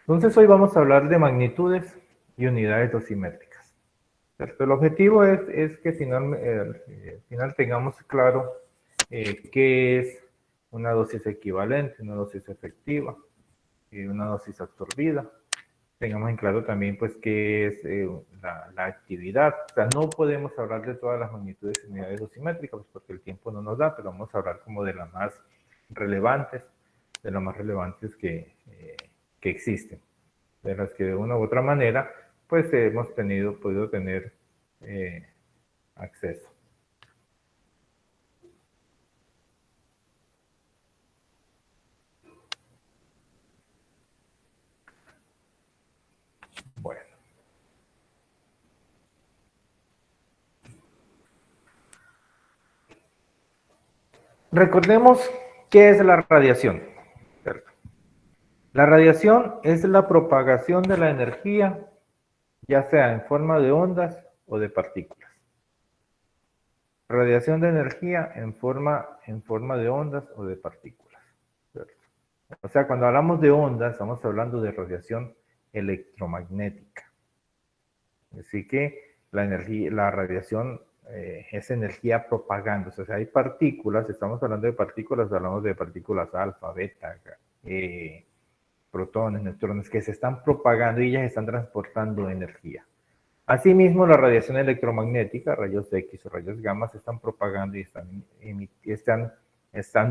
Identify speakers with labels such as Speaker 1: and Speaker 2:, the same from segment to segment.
Speaker 1: Entonces hoy vamos a hablar de magnitudes y unidades dosimétricas. ¿Cierto? El objetivo es que al final tengamos claro qué es una dosis equivalente, una dosis efectiva y una dosis absorbida. Tengamos en claro también pues qué es la actividad. O sea, no podemos hablar de todas las magnitudes y unidades dosimétricas pues, porque el tiempo no nos da, pero vamos a hablar como de las más relevantes, que existen, de las que de una u otra manera pues hemos podido tener eh, acceso. Bueno, recordemos qué es la radiación, ¿cierto? La radiación es la propagación de la energía, ya sea en forma de ondas o de partículas. Radiación de energía en forma de ondas o de partículas, ¿cierto? O sea, cuando hablamos de ondas, estamos hablando de radiación electromagnética. Así que la radiación es energía propagándose. O sea, hay partículas, estamos hablando de partículas, hablamos de partículas alfa, beta, protones, neutrones, que se están propagando y ellas están transportando energía. Asimismo, la radiación electromagnética, rayos X o rayos gamma, se están propagando y están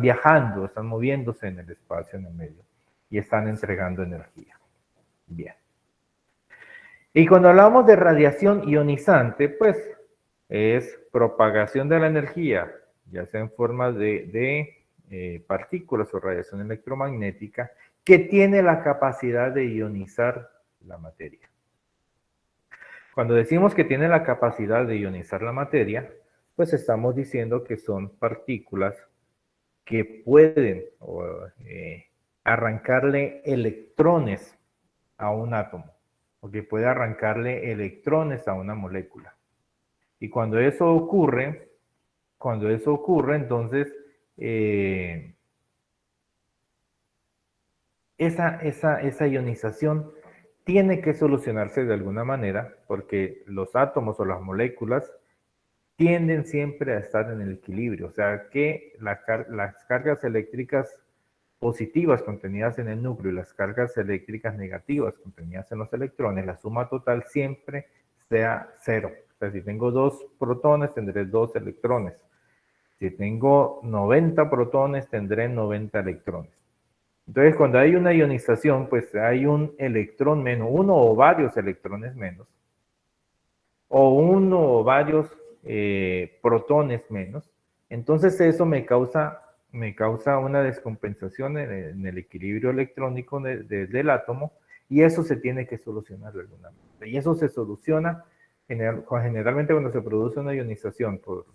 Speaker 1: viajando, están moviéndose en el espacio, en el medio, y están entregando energía. Bien. Y cuando hablamos de radiación ionizante, pues es propagación de la energía, ya sea en forma de partículas o radiación electromagnética, que tiene la capacidad de ionizar la materia. Cuando decimos que tiene la capacidad de ionizar la materia, pues estamos diciendo que son partículas que pueden arrancarle electrones a un átomo, o que puede arrancarle electrones a una molécula. Y cuando eso ocurre, entonces esa ionización tiene que solucionarse de alguna manera, porque los átomos o las moléculas tienden siempre a estar en el equilibrio, o sea que las cargas eléctricas positivas contenidas en el núcleo y las cargas eléctricas negativas contenidas en los electrones, la suma total siempre sea cero. O sea, si tengo 2 protones, tendré 2 electrones. Si tengo 90 protones, tendré 90 electrones. Entonces, cuando hay una ionización, pues hay un electrón menos, uno o varios electrones menos, o uno o varios protones menos. Entonces, eso me causa una descompensación en el equilibrio electrónico del átomo, y eso se tiene que solucionar de alguna manera. Y eso se soluciona generalmente cuando se produce una ionización por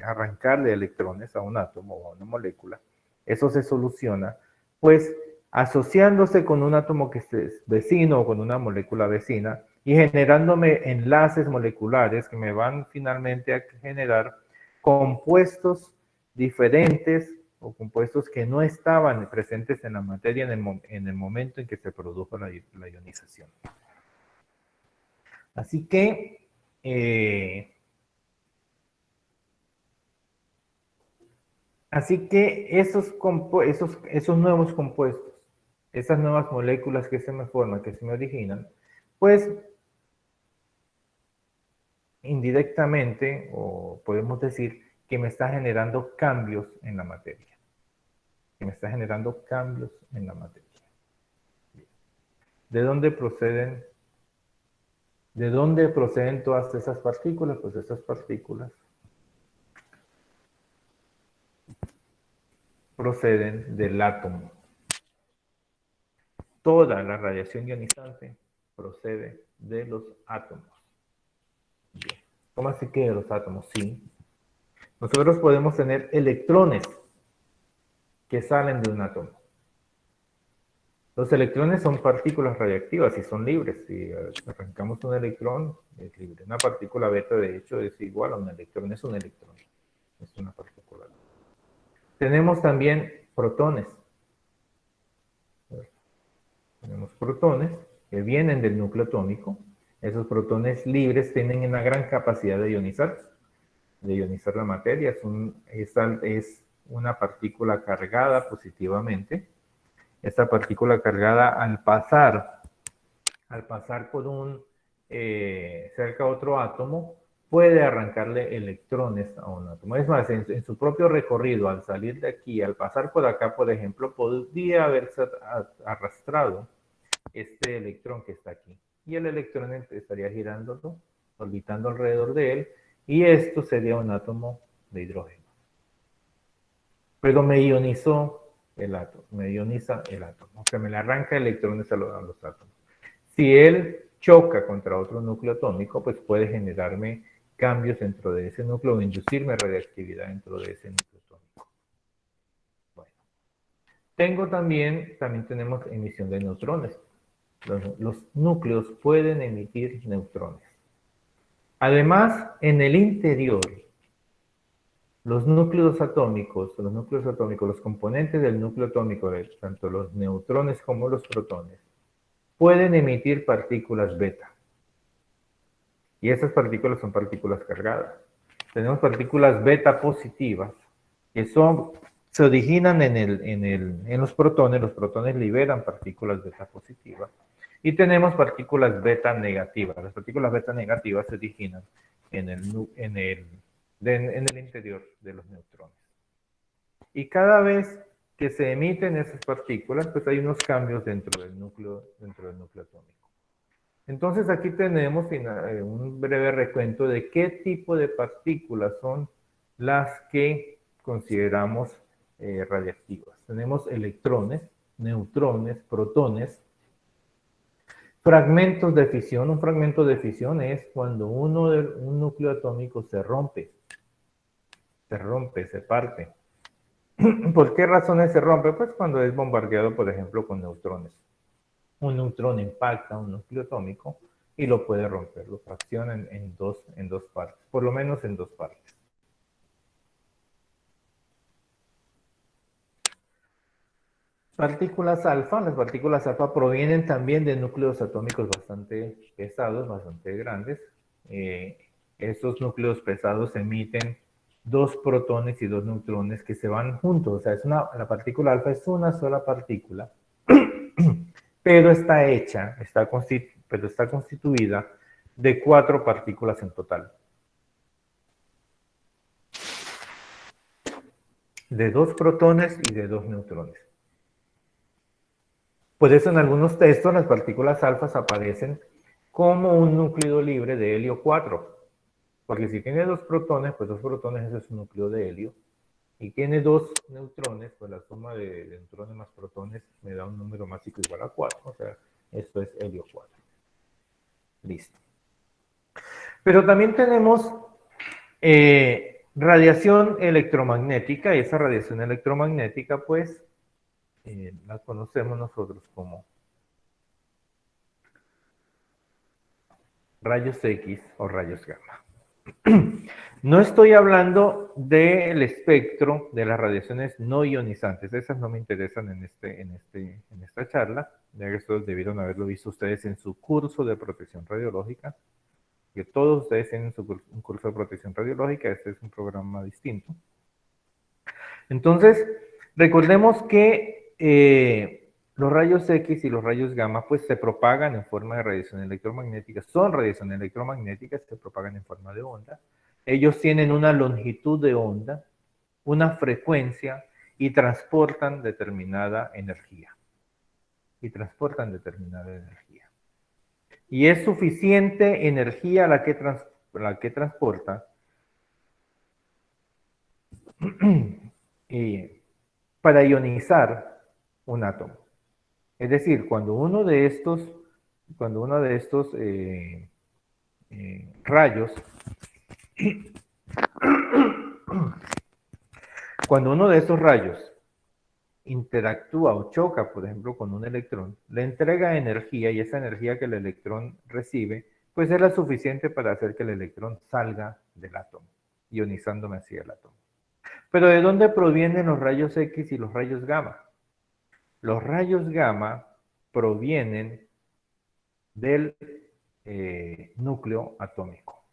Speaker 1: arrancarle electrones a un átomo o a una molécula. Eso se soluciona, pues, asociándose con un átomo que es vecino o con una molécula vecina y generándome enlaces moleculares que me van finalmente a generar compuestos diferentes o compuestos que no estaban presentes en la materia en el momento en que se produjo la ionización. Así que esos nuevos compuestos, esas nuevas moléculas que se me forman, que se me originan, pues indirectamente, o podemos decir que me está generando cambios en la materia. Que me está generando cambios en la materia. ¿De dónde proceden? ¿De dónde proceden todas esas partículas? Pues esas partículas proceden del átomo. Toda la radiación ionizante procede de los átomos. Bien. ¿Cómo así que de los átomos? Sí. Nosotros podemos tener electrones que salen de un átomo. Los electrones son partículas radiactivas y son libres. Si arrancamos un electrón, es libre. Una partícula beta, de hecho, es igual a un electrón. Es un electrón. Es una partícula. Tenemos también protones. Tenemos protones que vienen del núcleo atómico. Esos protones libres tienen una gran capacidad de ionizar la materia. Es una partícula cargada positivamente. Esta partícula cargada al pasar por cerca a otro átomo, puede arrancarle electrones a un átomo. Es más, en su propio recorrido, al salir de aquí, al pasar por acá, por ejemplo, podría haberse arrastrado este electrón que está aquí. Y el electrón estaría girando, orbitando alrededor de él, y esto sería un átomo de hidrógeno. Pero me ionizó el átomo, me ioniza el átomo, o sea, me le arranca electrones a los átomos. Si él choca contra otro núcleo atómico, pues puede generarme cambios dentro de ese núcleo o inducirme radiactividad dentro de ese núcleo atómico. Bueno, también tenemos emisión de neutrones. Los núcleos pueden emitir neutrones. Además, en el interior, los núcleos atómicos, los componentes del núcleo atómico, tanto los neutrones como los protones, pueden emitir partículas beta. Y esas partículas son partículas cargadas. Tenemos partículas beta positivas, que se originan en los protones liberan partículas beta positivas. Y tenemos partículas beta negativas. Las partículas beta negativas se originan en el interior de los neutrones. Y cada vez que se emiten esas partículas, pues hay unos cambios dentro del núcleo atómico. Entonces aquí tenemos un breve recuento de qué tipo de partículas son las que consideramos radiactivas. Tenemos electrones, neutrones, protones, fragmentos de fisión. Un fragmento de fisión es cuando un núcleo atómico se rompe, se parte. ¿Por qué razones se rompe? Pues cuando es bombardeado, por ejemplo, con neutrones. Un neutrón impacta un núcleo atómico y lo puede romper, lo fracciona en dos partes, por lo menos en dos partes. Partículas alfa. Las partículas alfa provienen también de núcleos atómicos bastante pesados, bastante grandes. Estos núcleos pesados emiten dos protones y dos neutrones que se van juntos. O sea, la partícula alfa es una sola partícula, pero está constituida de 4 partículas en total. De 2 protones y de 2 neutrones. Por eso en algunos textos las partículas alfas aparecen como un núcleo libre de helio 4. Porque si tiene 2 protones, pues 2 protones ese es un núcleo de helio. Y tiene 2 neutrones, pues la suma de neutrones más protones me da un número másico igual a 4. O sea, esto es helio 4. Listo. Pero también tenemos radiación electromagnética. Y esa radiación electromagnética, pues, la conocemos nosotros como rayos X o rayos gamma. No estoy hablando del espectro de las radiaciones no ionizantes. Esas no me interesan en esta charla, ya que esto debieron haberlo visto ustedes en su curso de protección radiológica, que todos ustedes tienen un curso de protección radiológica. Este es un programa distinto. Entonces, recordemos que los rayos X y los rayos gamma pues se propagan en forma de radiación electromagnética, son radiación electromagnética, se propagan en forma de onda. Ellos tienen una longitud de onda, una frecuencia y transportan determinada energía. Y es suficiente energía la que transporta para ionizar un átomo. Es decir, cuando uno de estos rayos, cuando uno de estos rayos interactúa o choca, por ejemplo, con un electrón, le entrega energía, y esa energía que el electrón recibe, pues es la suficiente para hacer que el electrón salga del átomo, ionizándome así el átomo. Pero ¿de dónde provienen los rayos X y los rayos gamma? Los rayos gamma provienen del núcleo atómico.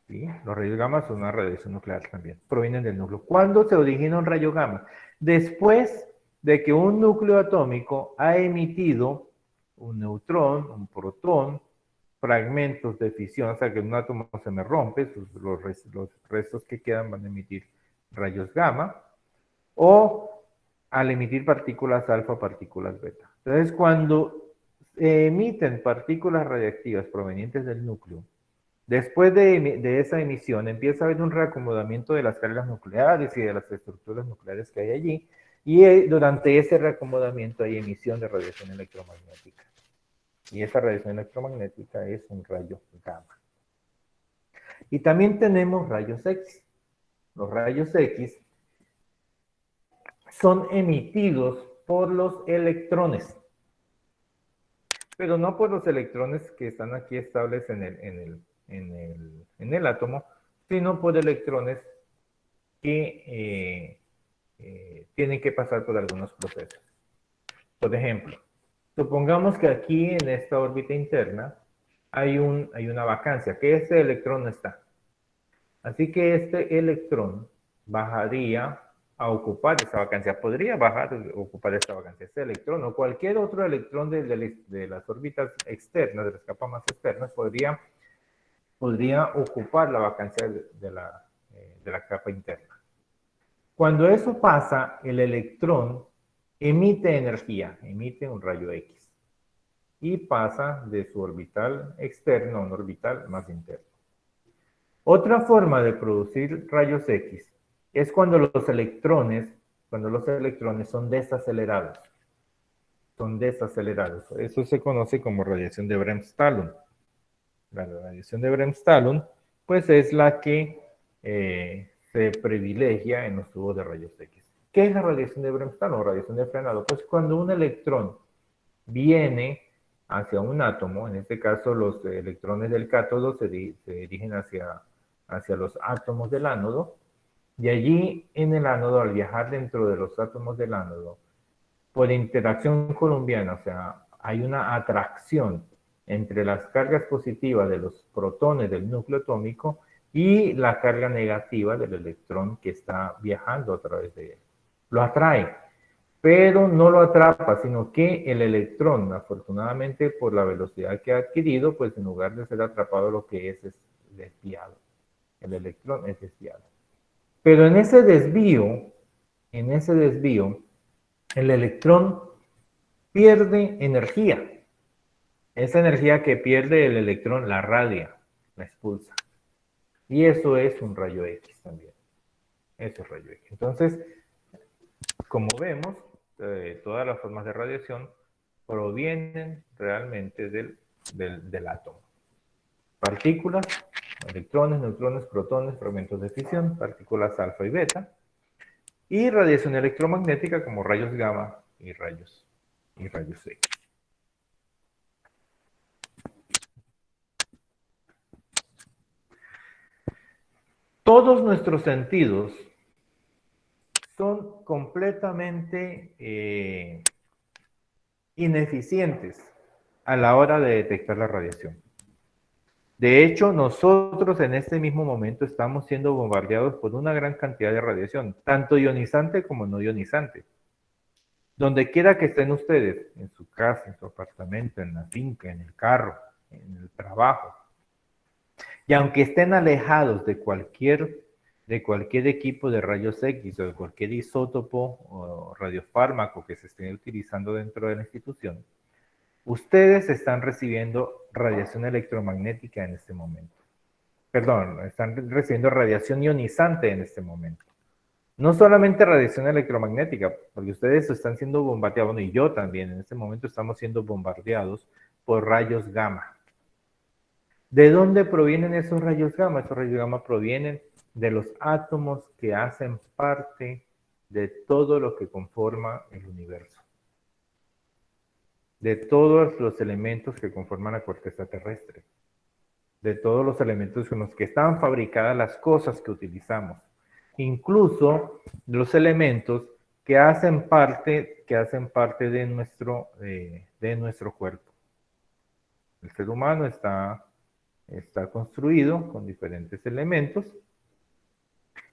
Speaker 1: ¿Sí? Los rayos gamma son una radiación nuclear también, provienen del núcleo. ¿Cuándo se origina un rayo gamma? Después de que un núcleo atómico ha emitido un neutrón, un protón, fragmentos de fisión, o sea que un átomo se me rompe, los restos que quedan van a emitir rayos gamma, o al emitir partículas alfa, partículas beta. Entonces, cuando se emiten partículas radiactivas provenientes del núcleo, después de esa emisión empieza a haber un reacomodamiento de las cargas nucleares y de las estructuras nucleares que hay allí, y durante ese reacomodamiento hay emisión de radiación electromagnética. Y esa radiación electromagnética es un rayo gamma. Y también tenemos rayos X. Los rayos X son emitidos por los electrones, pero no por los electrones que están aquí estables en el átomo, sino por electrones que tienen que pasar por algunos procesos. Por ejemplo, supongamos que aquí en esta órbita interna hay una vacancia, que este electrón no está. Así que este electrón bajaría a ocupar esa vacancia. Podría bajar a ocupar esta vacancia. Este electrón o cualquier otro electrón de las órbitas externas, de las capas más externas, podría ocupar la vacancia de la capa interna. Cuando eso pasa, el electrón emite energía, emite un rayo X y pasa de su orbital externo a un orbital más interno. Otra forma de producir rayos X es cuando los electrones son desacelerados. Son desacelerados. Eso se conoce como radiación de Bremsstrahlung. La radiación de Bremsstrahlung, pues es la que se privilegia en los tubos de rayos X. ¿Qué es la radiación de Bremsstrahlung o radiación de frenado? Pues cuando un electrón viene hacia un átomo, en este caso los electrones del cátodo se dirigen hacia los átomos del ánodo, y allí en el ánodo, al viajar dentro de los átomos del ánodo, por interacción columbiana, o sea, hay una atracción entre las cargas positivas de los protones del núcleo atómico y la carga negativa del electrón que está viajando a través de él. Lo atrae, pero no lo atrapa, sino que el electrón, afortunadamente por la velocidad que ha adquirido, pues en lugar de ser atrapado, lo que es desviado. El electrón es desviado. Pero en ese desvío, el electrón pierde energía. Esa energía que pierde el electrón la radia, la expulsa. Y eso es un rayo X también. Eso es rayo X. Entonces, como vemos, todas las formas de radiación provienen realmente del átomo. Partículas, electrones, neutrones, protones, fragmentos de fisión, partículas alfa y beta, y radiación electromagnética como rayos gamma y rayos X. Todos nuestros sentidos son completamente ineficientes a la hora de detectar la radiación. De hecho, nosotros en este mismo momento estamos siendo bombardeados por una gran cantidad de radiación, tanto ionizante como no ionizante. Donde quiera que estén ustedes, en su casa, en su apartamento, en la finca, en el carro, en el trabajo, y aunque estén alejados de cualquier equipo de rayos X o de cualquier isótopo o radiofármaco que se esté utilizando dentro de la institución, ustedes están recibiendo radiación electromagnética en este momento. Perdón, están recibiendo radiación ionizante en este momento. No solamente radiación electromagnética, porque ustedes están siendo bombardeados, bueno, y yo también, en este momento estamos siendo bombardeados por rayos gamma. ¿De dónde provienen esos rayos gamma? Esos rayos gamma provienen de los átomos que hacen parte de todo lo que conforma el universo. De todos los elementos que conforman la corteza terrestre. De todos los elementos con los que están fabricadas las cosas que utilizamos. Incluso los elementos que hacen parte de nuestro cuerpo. El ser humano está construido con diferentes elementos,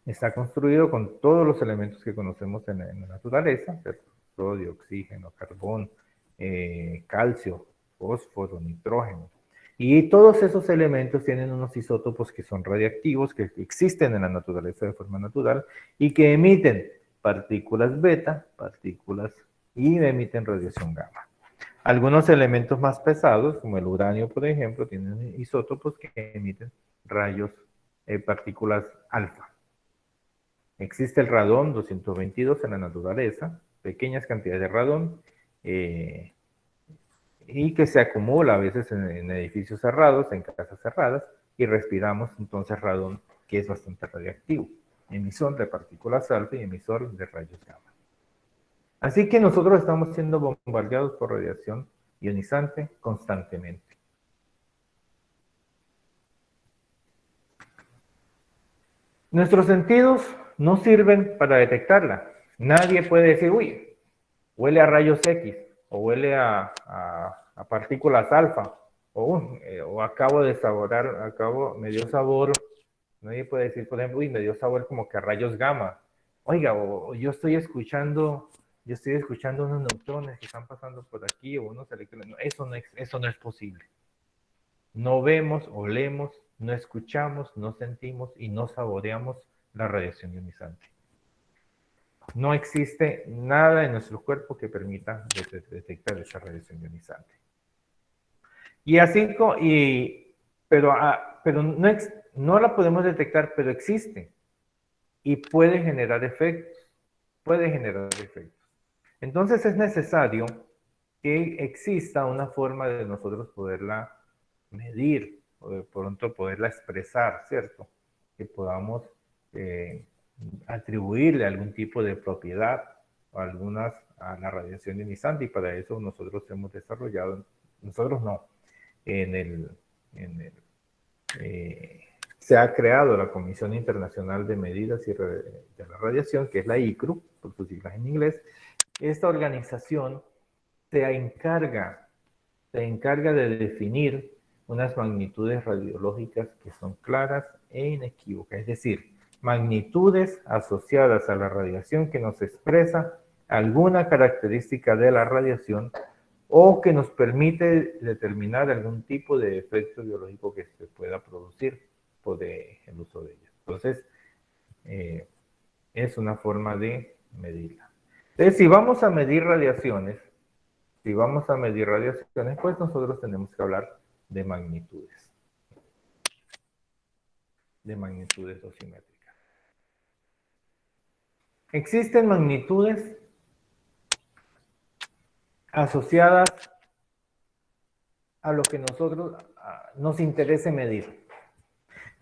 Speaker 1: está construido con todos los elementos que conocemos en la naturaleza, ¿cierto? Sodio, oxígeno, carbón, calcio, fósforo, nitrógeno. Y todos esos elementos tienen unos isótopos que son radiactivos, que existen en la naturaleza de forma natural y que emiten partículas beta, y emiten radiación gamma. Algunos elementos más pesados, como el uranio, por ejemplo, tienen isótopos que emiten rayos, partículas alfa. Existe el radón 222 en la naturaleza, pequeñas cantidades de radón, y que se acumula a veces en edificios cerrados, en casas cerradas, y respiramos entonces radón, que es bastante radiactivo, emisor de partículas alfa y emisor de rayos gamma. Así que nosotros estamos siendo bombardeados por radiación ionizante constantemente. Nuestros sentidos no sirven para detectarla. Nadie puede decir, uy, huele a rayos X, o huele a partículas alfa, o acabo de saborear, me dio sabor. Nadie puede decir, por ejemplo, uy, me dio sabor como que a rayos gamma. Oiga, o yo estoy escuchando unos neutrones que están pasando por aquí, o unos electrones. No, eso no es posible. No vemos, olemos, no escuchamos, no sentimos y no saboreamos la radiación ionizante. No existe nada en nuestro cuerpo que permita detectar esa radiación ionizante. Y así, pero no la podemos detectar, pero existe y puede generar efectos. Entonces es necesario que exista una forma de nosotros poderla medir o de pronto poderla expresar, ¿cierto? Que podamos atribuirle algún tipo de propiedad o a la radiación ionizante, y para eso nosotros hemos desarrollado, nosotros no, se ha creado la Comisión Internacional de Medidas de la Radiación, que es la ICRU, por sus siglas en inglés. Esta organización se encarga de definir unas magnitudes radiológicas que son claras e inequívocas, es decir, magnitudes asociadas a la radiación que nos expresa alguna característica de la radiación o que nos permite determinar algún tipo de efecto biológico que se pueda producir por el uso de ella. Entonces, es una forma de medirla. Entonces, si vamos a medir radiaciones, pues nosotros tenemos que hablar de magnitudes dosimétricas. Existen magnitudes asociadas a lo que nosotros nos interese medir.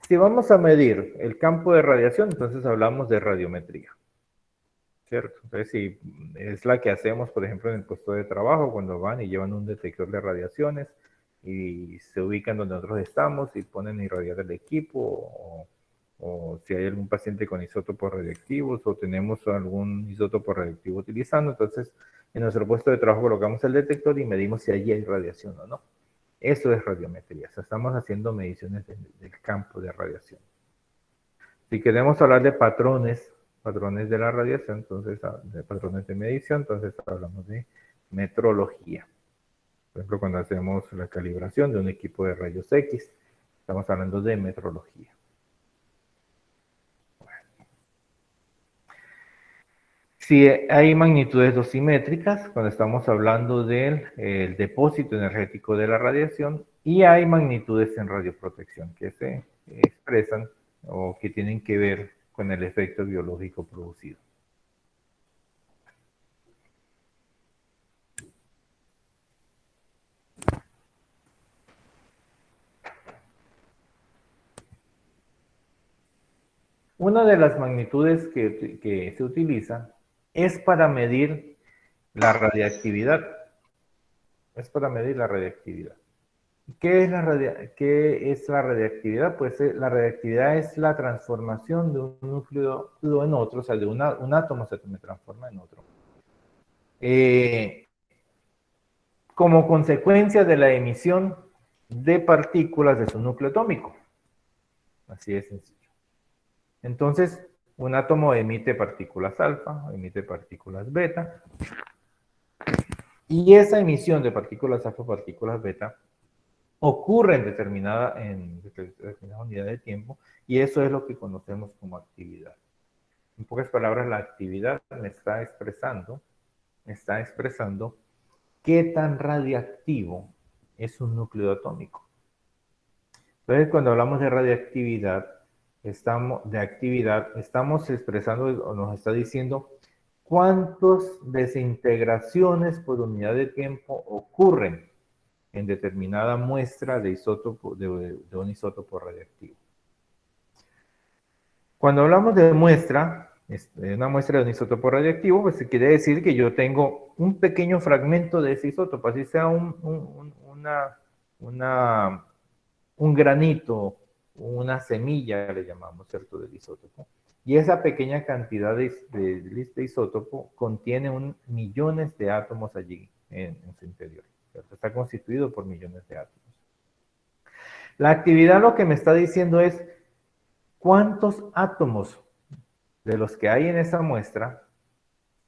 Speaker 1: Si vamos a medir el campo de radiación, entonces hablamos de radiometría, ¿cierto? Entonces, si es la que hacemos, por ejemplo, en el puesto de trabajo, cuando van y llevan un detector de radiaciones y se ubican donde nosotros estamos y ponen a irradiar el equipo, o si hay algún paciente con isótopos radioactivos o tenemos algún isótopo radioactivo utilizando, entonces en nuestro puesto de trabajo colocamos el detector y medimos si allí hay radiación o no. Eso es radiometría, o sea, estamos haciendo mediciones del campo de radiación. Si queremos hablar de patrones de la radiación, entonces, de patrones de medición, entonces hablamos de metrología. Por ejemplo, cuando hacemos la calibración de un equipo de rayos X, estamos hablando de metrología. Si hay magnitudes dosimétricas, cuando estamos hablando del depósito energético de la radiación, y hay magnitudes en radioprotección que se expresan o que tienen que ver con el efecto biológico producido. Una de las magnitudes que se utiliza es para medir la radiactividad. ¿Qué es la radiactividad? Pues la radiactividad es la transformación de un núcleo en otro, o sea, de un átomo se transforma en otro. Como consecuencia de la emisión de partículas de su núcleo atómico. Así de sencillo. Entonces, un átomo emite partículas alfa, emite partículas beta, y esa emisión de partículas alfa, partículas beta, ocurre en determinada unidad de tiempo, y eso es lo que conocemos como actividad. En pocas palabras, la actividad me está expresando qué tan radiactivo es un núcleo atómico. Entonces, cuando hablamos de radiactividad, estamos expresando o nos está diciendo cuántas desintegraciones por unidad de tiempo ocurren en determinada muestra de un isótopo radiactivo. Cuando hablamos de una muestra de un isótopo radiactivo, pues quiere decir que yo tengo un pequeño fragmento de ese isótopo, así sea un granito, una semilla, le llamamos, ¿cierto?, del isótopo. Y esa pequeña cantidad de isótopo contiene millones de átomos allí en su interior. ¿Cierto? Está constituido por millones de átomos. La actividad lo que me está diciendo es cuántos átomos de los que hay en esa muestra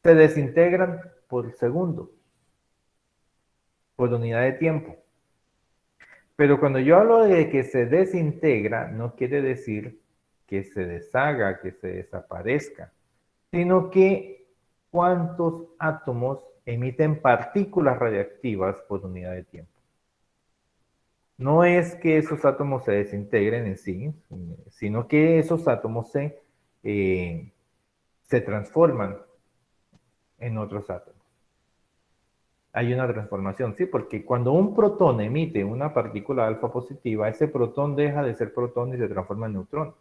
Speaker 1: se desintegran por segundo, por unidad de tiempo. Pero cuando yo hablo de que se desintegra, no quiere decir que se deshaga, que se desaparezca, sino que cuántos átomos emiten partículas radiactivas por unidad de tiempo. No es que esos átomos se desintegren en sí, sino que esos átomos se transforman en otros átomos. Hay una transformación, sí, porque cuando un protón emite una partícula alfa positiva, ese protón deja de ser protón y se transforma en neutrón.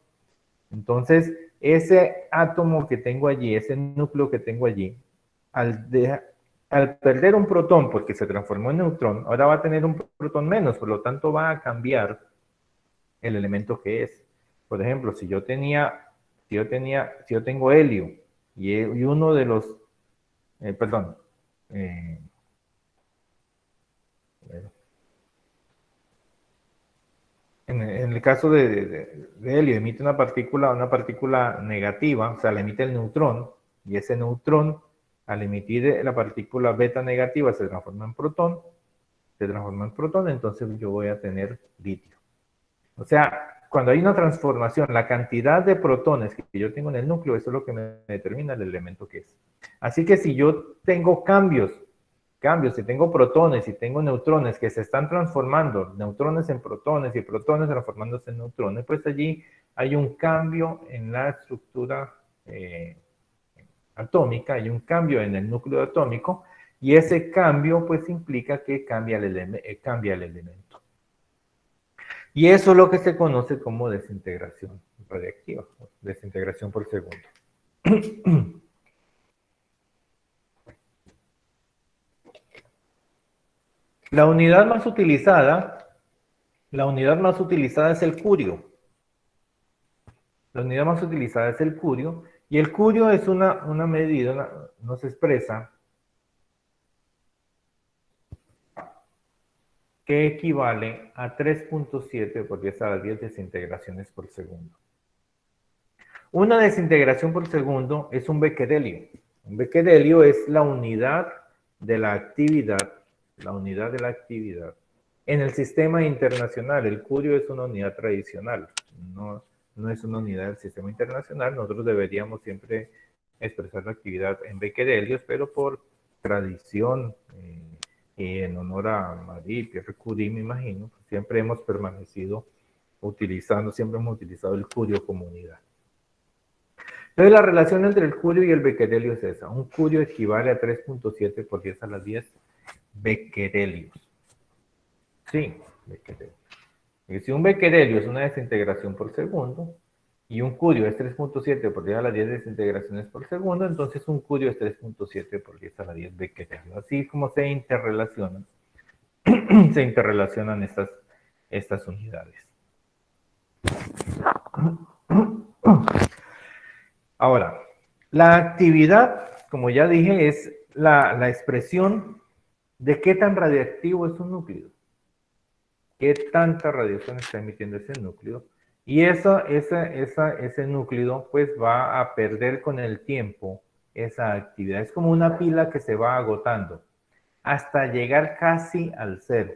Speaker 1: Entonces, ese átomo que tengo allí, ese núcleo que tengo allí, al perder un protón porque se transformó en neutrón, ahora va a tener un protón menos, por lo tanto va a cambiar el elemento que es. Por ejemplo, si yo tengo helio y uno de los, perdón, en el caso de helio, emite una partícula negativa, o sea, le emite el neutrón, y ese neutrón, al emitir la partícula beta negativa, se transforma en protón, entonces yo voy a tener litio. O sea, cuando hay una transformación, la cantidad de protones que yo tengo en el núcleo, eso es lo que me determina el elemento que es. Así que si yo tengo cambios, si tengo protones y tengo neutrones que se están transformando, neutrones en protones y protones transformándose en neutrones, pues allí hay un cambio en la estructura atómica, hay un cambio en el núcleo atómico, y ese cambio pues implica que cambia el elemento. Y eso es lo que se conoce como desintegración radiactiva, desintegración por segundo. La unidad más utilizada es el curio. La unidad más utilizada es el curio, y el curio es una medida, nos expresa que equivale a 3.7 por 10 a la 10 desintegraciones por segundo. Una desintegración por segundo es un becquerelio. Un becquerelio es la unidad de la actividad, en el sistema internacional. El curio es una unidad tradicional, no es una unidad del sistema internacional. Nosotros deberíamos siempre expresar la actividad en becquerelios, pero por tradición y en honor a Marie Pierre Curie, me imagino, siempre hemos utilizado el curio como unidad. Entonces, la relación entre el curio y el becquerelio es esa. Un curio equivale a 3.7 por 10 a la 10 becquerelios. Sí, becquerelio. Y si un becquerelio es una desintegración por segundo y un curio es 3.7 por 10 a la 10 desintegraciones por segundo, entonces un curio es 3.7 por 10 a la 10 becquerelios. Así como se interrelacionan, estas estas unidades. Ahora, la actividad, como ya dije, es la expresión de qué tan radiactivo es un núcleo, qué tanta radiación está emitiendo ese núcleo, y ese núcleo pues va a perder con el tiempo esa actividad. Es como una pila que se va agotando hasta llegar casi al cero.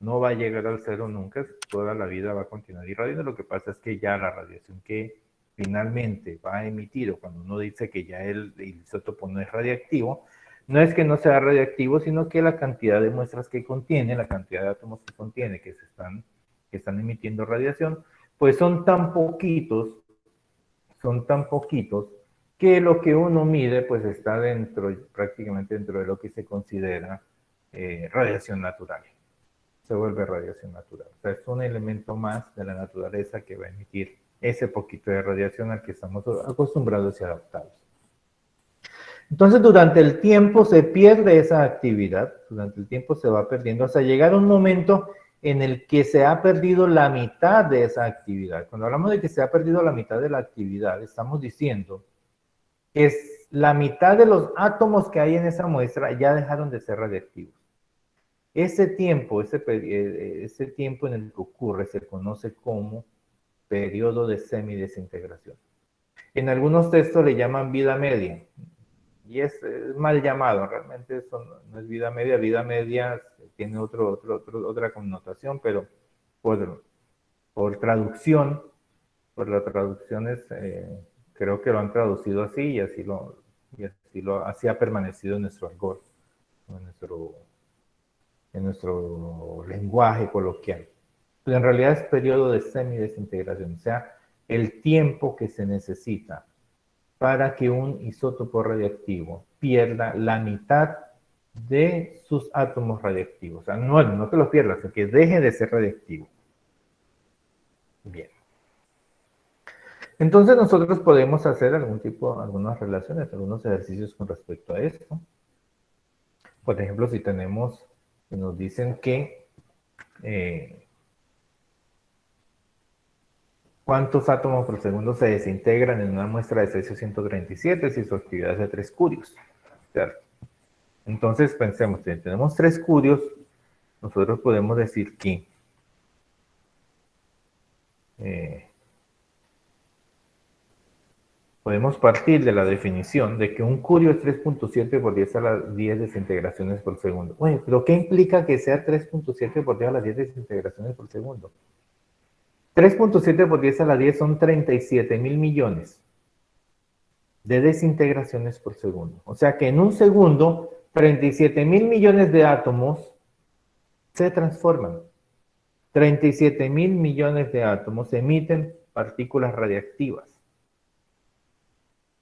Speaker 1: No va a llegar al cero nunca, toda la vida va a continuar irradiando. Lo que pasa es que ya la radiación que finalmente va a emitir, o cuando uno dice que ya el isótopo no es radiactivo, no es que no sea radiactivo, sino que la cantidad de muestras que contiene, la cantidad de átomos que contiene, que están emitiendo radiación, pues son tan poquitos que lo que uno mide pues está prácticamente dentro de lo que se considera radiación natural. Se vuelve radiación natural. O sea, es un elemento más de la naturaleza que va a emitir ese poquito de radiación al que estamos acostumbrados y adaptados. Entonces, durante el tiempo se pierde esa actividad, durante el tiempo se va perdiendo hasta llegar a un momento en el que se ha perdido la mitad de esa actividad. Cuando hablamos de que se ha perdido la mitad de la actividad, estamos diciendo que la mitad de los átomos que hay en esa muestra ya dejaron de ser radiactivos. Ese tiempo en el que ocurre se conoce como periodo de semidesintegración. En algunos textos le llaman vida media, y es mal llamado, realmente eso no es vida media tiene otra connotación, pero por traducción, por las traducciones, creo que lo han traducido así y así ha permanecido en nuestro argot, en nuestro lenguaje coloquial. Pero en realidad es periodo de semidesintegración, o sea, el tiempo que se necesita para que un isótopo radiactivo pierda la mitad de sus átomos radiactivos. O sea, no que los pierda, sino que deje de ser radiactivo. Bien. Entonces nosotros podemos hacer algunas relaciones, algunos ejercicios con respecto a esto. Por ejemplo, si nos dicen que ¿cuántos átomos por segundo se desintegran en una muestra de cesio 137 si su actividad es de 3 curios? ¿Cierto? Entonces pensemos, si tenemos 3 curios, nosotros podemos decir que podemos partir de la definición de que un curio es 3.7 por 10 a la 10 desintegraciones por segundo. Oye, ¿pero qué implica que sea 3.7 por 10 a la 10 desintegraciones por segundo? 3.7 por 10 a la 10 son 37.000 millones de desintegraciones por segundo. O sea que en un segundo, 37.000 millones de átomos se transforman. 37.000 millones de átomos emiten partículas radiactivas.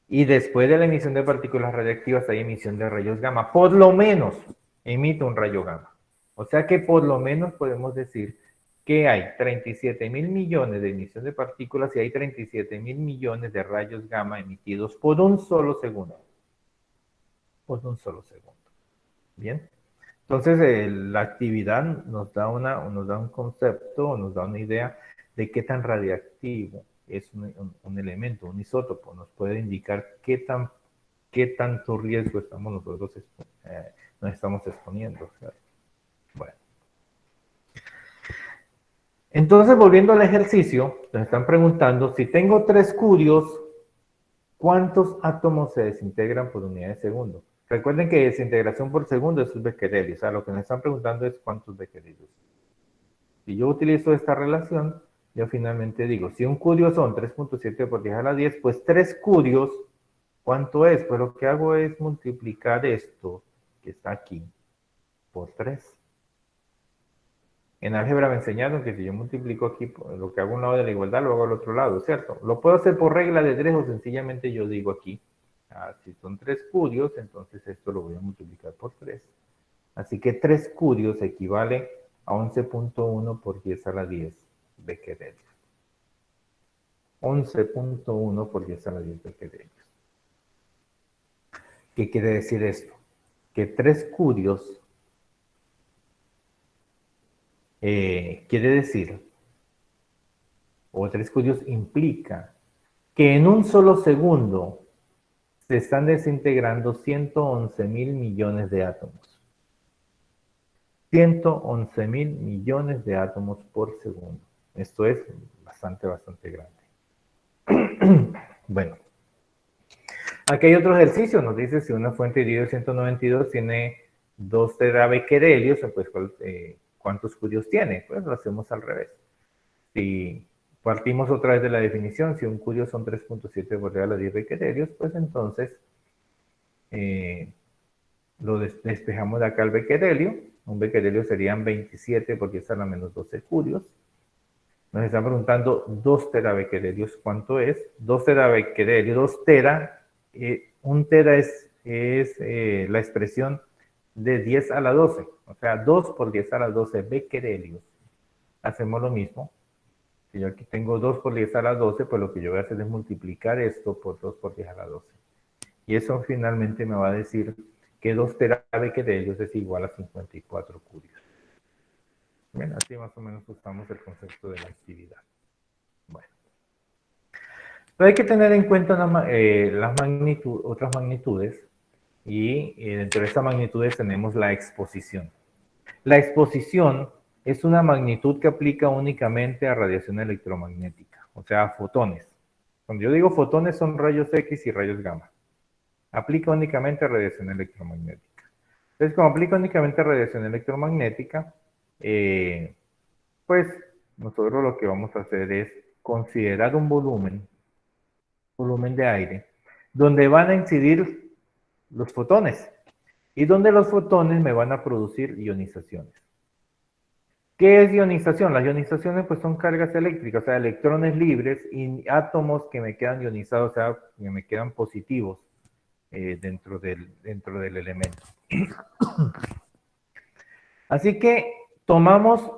Speaker 1: Y después de la emisión de partículas radiactivas hay emisión de rayos gamma. Por lo menos emite un rayo gamma. O sea que por lo menos podemos decir que hay 37.000 millones de emisión de partículas y hay 37.000 millones de rayos gamma emitidos por un solo segundo. Por un solo segundo. Bien. Entonces, la actividad nos da un concepto, nos da una idea de qué tan radiactivo es un elemento, un isótopo. Nos puede indicar qué tanto riesgo nos estamos exponiendo. Bueno. Entonces, volviendo al ejercicio, nos están preguntando, si tengo 3 curios, ¿cuántos átomos se desintegran por unidad de segundo? Recuerden que desintegración por segundo es un becquerel, o sea, lo que nos están preguntando es cuántos becquereles. Si yo utilizo esta relación, yo finalmente digo, si un curio son 3.7 por 10 a la 10, pues 3 curios, ¿cuánto es? Pues lo que hago es multiplicar esto, que está aquí, por 3. En álgebra me enseñaron que si yo multiplico aquí, lo que hago a un lado de la igualdad, lo hago al otro lado, ¿cierto? Lo puedo hacer por regla de 3 o sencillamente yo digo aquí, si son 3 curios, entonces esto lo voy a multiplicar por 3. Así que 3 curios equivale a 11.1 por 10 a la 10 becquerel. 11.1 por 10 a la 10 becquerel. ¿Qué quiere decir esto? Que 3 curios quiere decir, o 3 cubios implica que en un solo segundo se están desintegrando 111.000 millones de átomos. 111.000 millones de átomos por segundo. Esto es bastante grande. Bueno, aquí hay otro ejercicio. Nos dice si una fuente de iridio 192 tiene 2 terabequerelios, pues ¿cuántos curios tiene? Pues lo hacemos al revés. Si partimos otra vez de la definición, si un curio son 3.7 por regla 10 becquerelios, pues entonces lo despejamos de acá el becquerelio. Un becquerelio serían 27 por 10 a la menos 12 curios. Nos están preguntando 2 terabequerelios, ¿cuánto es? 2 terabequerelios, 2 tera, un tera es la expresión de 10 a la 12, o sea, 2 por 10 a la 12 becquerelios. Hacemos lo mismo. Si yo aquí tengo 2 por 10 a la 12, pues lo que yo voy a hacer es multiplicar esto por 2 por 10 a la 12. Y eso finalmente me va a decir que 2 terabequerelios es igual a 54 curios. Bien, así más o menos usamos el concepto de la actividad. Bueno. Pero hay que tener en cuenta otras magnitudes, y dentro de estas magnitudes tenemos la exposición. La exposición es una magnitud que aplica únicamente a radiación electromagnética, o sea, a fotones. Cuando yo digo fotones son rayos X y rayos gamma. Aplica únicamente a radiación electromagnética. Entonces, como aplica únicamente a radiación electromagnética, pues nosotros lo que vamos a hacer es considerar un volumen de aire, donde van a incidir los fotones y donde los fotones me van a producir ionizaciones. ¿Qué es ionización? Las ionizaciones pues son cargas eléctricas, o sea, electrones libres y átomos que me quedan ionizados, o sea, que me quedan positivos dentro del elemento. Así que tomamos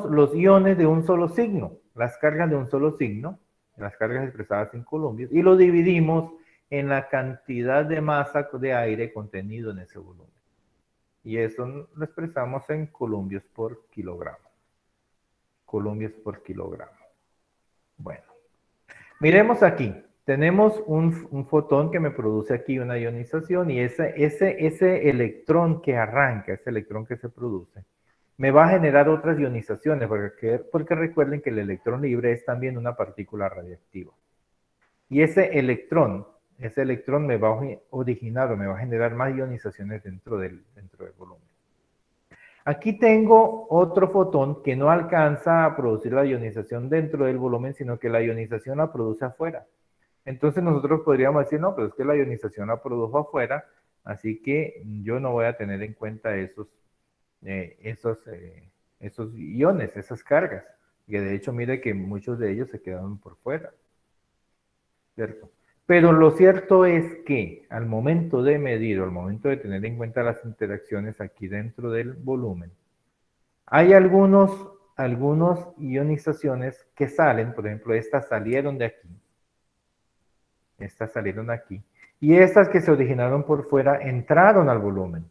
Speaker 1: los iones de un solo signo, las cargas de un solo signo, las cargas expresadas en columpios, y lo dividimos en la cantidad de masa de aire contenido en ese volumen. Y eso lo expresamos en columpios por kilogramo. Columpios por kilogramo. Bueno, miremos aquí. Tenemos un fotón que me produce aquí una ionización, y ese electrón que arranca, ese electrón que se produce, me va a generar otras ionizaciones, porque recuerden que el electrón libre es también una partícula radiactiva. Y ese electrón me va a originar o me va a generar más ionizaciones dentro del volumen. Aquí tengo otro fotón que no alcanza a producir la ionización dentro del volumen, sino que la ionización la produce afuera. Entonces nosotros podríamos decir, no, pero es que la ionización la produjo afuera, así que yo no voy a tener en cuenta esos iones, esas cargas. Que de hecho, mire que muchos de ellos se quedaron por fuera. ¿Cierto? Pero lo cierto es que al momento de medir o al momento de tener en cuenta las interacciones aquí dentro del volumen, hay algunas ionizaciones que salen, por ejemplo, estas salieron de aquí. Estas salieron aquí. Y estas que se originaron por fuera entraron al volumen.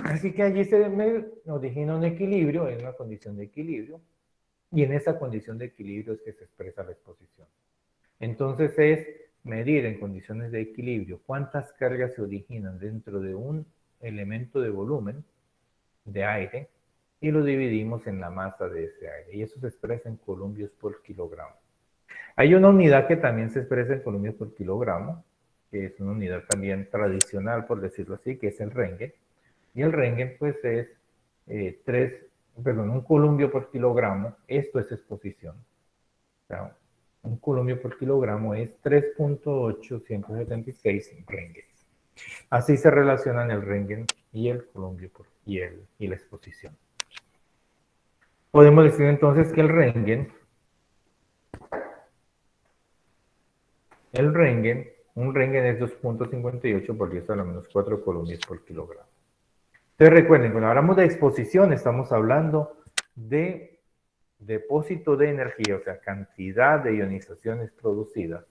Speaker 1: Así que allí se me origina un equilibrio, en una condición de equilibrio, y en esa condición de equilibrio es que se expresa la exposición. Entonces es medir en condiciones de equilibrio cuántas cargas se originan dentro de un elemento de volumen de aire, y lo dividimos en la masa de ese aire, y eso se expresa en columpios por kilogramo. Hay una unidad que también se expresa en columpios por kilogramo, que es una unidad también tradicional, por decirlo así, que es el Rengen. Y el Rengen, pues, es un columpio por kilogramo. Esto es exposición. O sea, un columpio por kilogramo es 3.876 rengens. Así se relacionan el Rengen y el columpio y la exposición. Podemos decir entonces que el Rengen, un Rengen es 2.58 por 10 a la menos 4 columpios por kilogramo. Entonces recuerden, cuando hablamos de exposición estamos hablando de depósito de energía, o sea, cantidad de ionizaciones producidas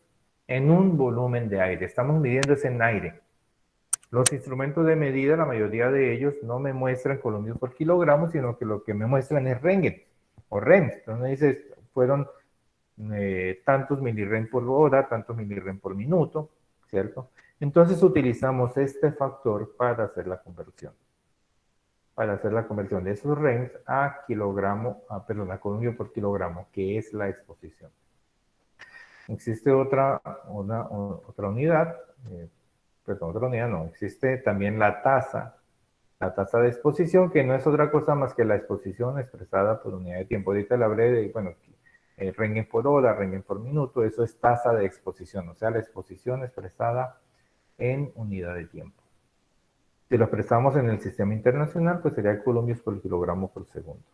Speaker 1: en un volumen de aire. Estamos midiendo ese en aire. Los instrumentos de medida, la mayoría de ellos no me muestran columpios por kilogramo, sino que lo que me muestran es Rengen o REMS. Entonces me dice, fueron tantos milirem por hora, tantos milirem por minuto, ¿cierto? Entonces utilizamos este factor para hacer la conversión. Para hacer la conversión de esos REMS a kilogramo, perdón, a columpio por kilogramo, que es la exposición. Existe otra unidad, perdón, otra unidad no, existe también la tasa de exposición, que no es otra cosa más que la exposición expresada por unidad de tiempo. Ahorita le hablé de, bueno, Rengen por hora, Rengen por minuto, eso es tasa de exposición, o sea, la exposición expresada en unidad de tiempo. Si lo expresamos en el sistema internacional, pues sería columpios por kilogramo por segundo.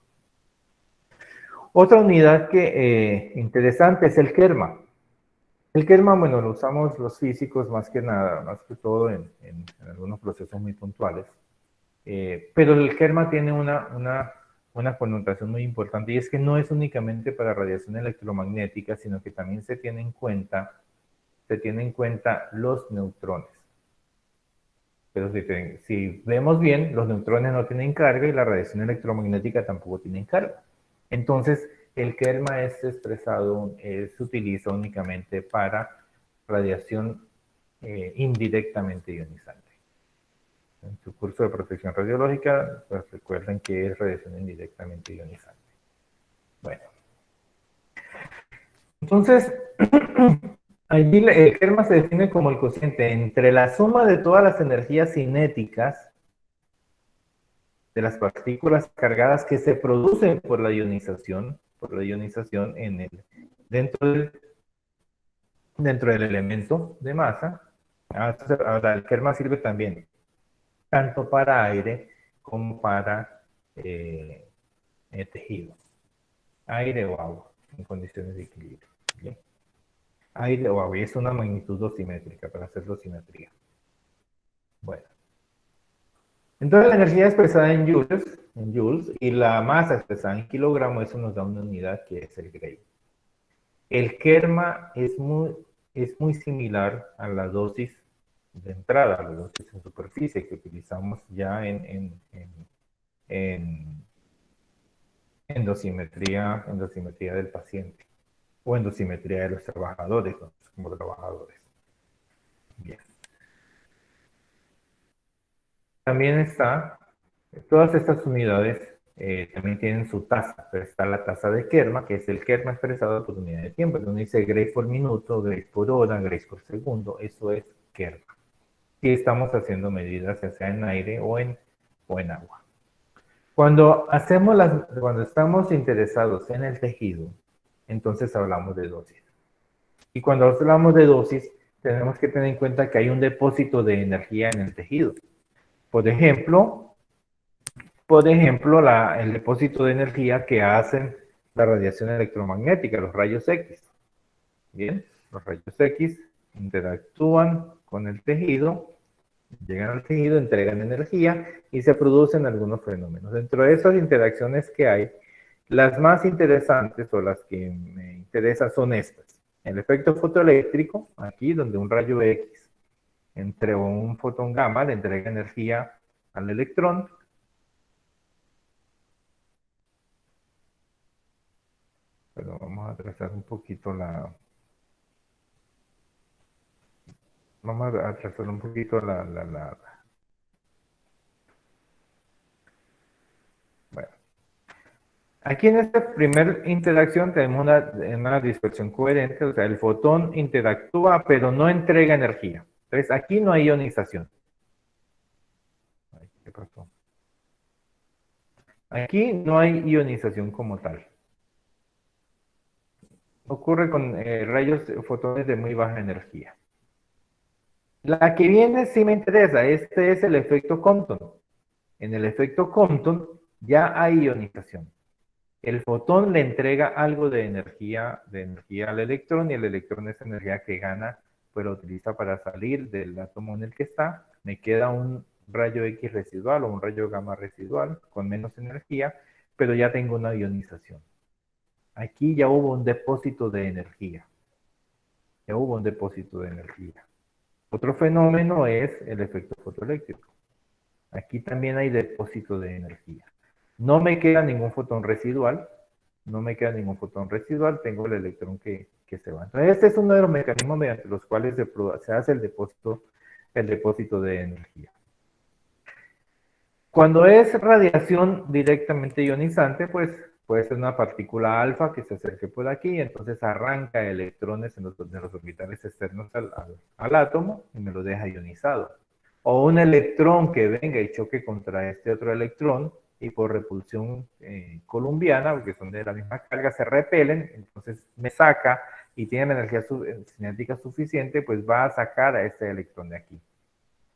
Speaker 1: Otra unidad que interesante es el Kerma. El Kerma, bueno, lo usamos los físicos más que nada, más que todo en algunos procesos muy puntuales. Pero el Kerma tiene una connotación muy importante, y es que no es únicamente para radiación electromagnética, sino que también se tiene en cuenta los neutrones. Pero si vemos bien, los neutrones no tienen carga y la radiación electromagnética tampoco tiene carga. Entonces, el Kerma se utiliza únicamente para radiación indirectamente ionizante. En su curso de protección radiológica, pues recuerden que es radiación indirectamente ionizante. Bueno. Entonces, allí el Kerma se define como el cociente entre la suma de todas las energías cinéticas de las partículas cargadas que se producen por la ionización dentro del elemento de masa. Ahora, el Kerma sirve también tanto para aire como para tejido. Aire o agua, en condiciones de equilibrio. ¿Bien? Aire o agua, y es una magnitud dosimétrica, para hacer dosimetría. Bueno. Entonces la energía expresada en joules, y la masa expresada en kilogramos, eso nos da una unidad que es el Gray. El Kerma es muy similar a la dosis de entrada, a la dosis en superficie que utilizamos ya en dosimetría del paciente, o en dosimetría de los trabajadores, como trabajadores. Bien. También todas estas unidades también tienen su tasa, pero está la tasa de Kerma, que es el Kerma expresado por unidad de tiempo. Entonces dice Grace por minuto, Grace por hora, Grace por segundo, eso es Kerma. Y estamos haciendo medidas ya sea en aire o en agua. Cuando estamos interesados en el tejido, entonces hablamos de dosis. Y cuando hablamos de dosis, tenemos que tener en cuenta que hay un depósito de energía en el tejido. Por ejemplo, el depósito de energía que hacen la radiación electromagnética, los rayos X. Bien, los rayos X interactúan con el tejido, llegan al tejido, entregan energía y se producen algunos fenómenos. Dentro de esas interacciones que hay, las más interesantes o las que me interesan son estas. El efecto fotoeléctrico, aquí donde un rayo X entre un fotón gamma le entrega energía al electrón. Pero vamos a trazar un poquito Bueno. Aquí en esta primera interacción tenemos una dispersión coherente, o sea, el fotón interactúa, pero no entrega energía. Entonces, aquí no hay ionización. ¿Qué pasó? Aquí no hay ionización como tal. Ocurre con fotones de muy baja energía. La que viene sí me interesa, este es el efecto Compton. En el efecto Compton ya hay ionización. El fotón le entrega algo de energía al electrón, y el electrón esa energía que gana, pues lo utiliza para salir del átomo en el que está. Me queda un rayo X residual o un rayo gamma residual con menos energía, pero ya tengo una ionización. Aquí ya hubo un depósito de energía. Otro fenómeno es el efecto fotoeléctrico. Aquí también hay depósito de energía. No me queda ningún fotón residual, no me queda ningún fotón residual, tengo el electrón que se va. Entonces, este es uno de los mecanismos mediante los cuales se hace el depósito de energía. Cuando es radiación directamente ionizante, pues puede ser una partícula alfa que se acerque por aquí, y entonces arranca electrones de los orbitales externos al átomo y me lo deja ionizado. O un electrón que venga y choque contra este otro electrón y por repulsión columbiana, porque son de la misma carga, se repelen, entonces me saca y tiene la energía cinética suficiente, pues va a sacar a este electrón de aquí.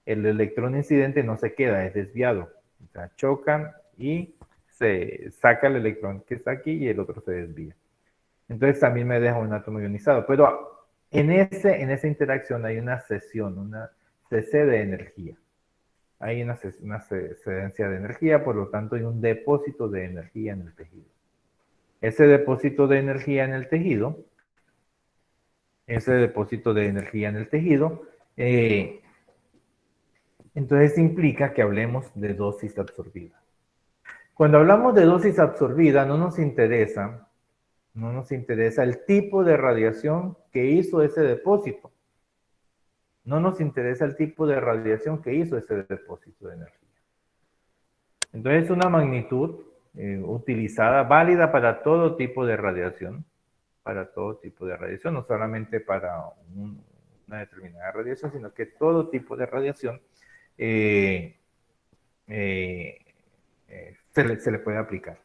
Speaker 1: El electrón incidente no se queda, es desviado. O sea, chocan y se saca el electrón que está aquí y el otro se desvía. Entonces también me deja un átomo ionizado. Pero en esa interacción hay una cesión, una cese de energía. Hay una cedencia de energía, por lo tanto hay un depósito de energía en el tejido. Ese depósito de energía en el tejido, entonces implica que hablemos de dosis absorbida. Cuando hablamos de dosis absorbida, no nos interesa el tipo de radiación que hizo ese depósito. No nos interesa el tipo de radiación que hizo ese depósito de energía. Entonces, una magnitud utilizada, válida para todo tipo de radiación, no solamente para una determinada radiación, sino que todo tipo de radiación se le puede aplicar.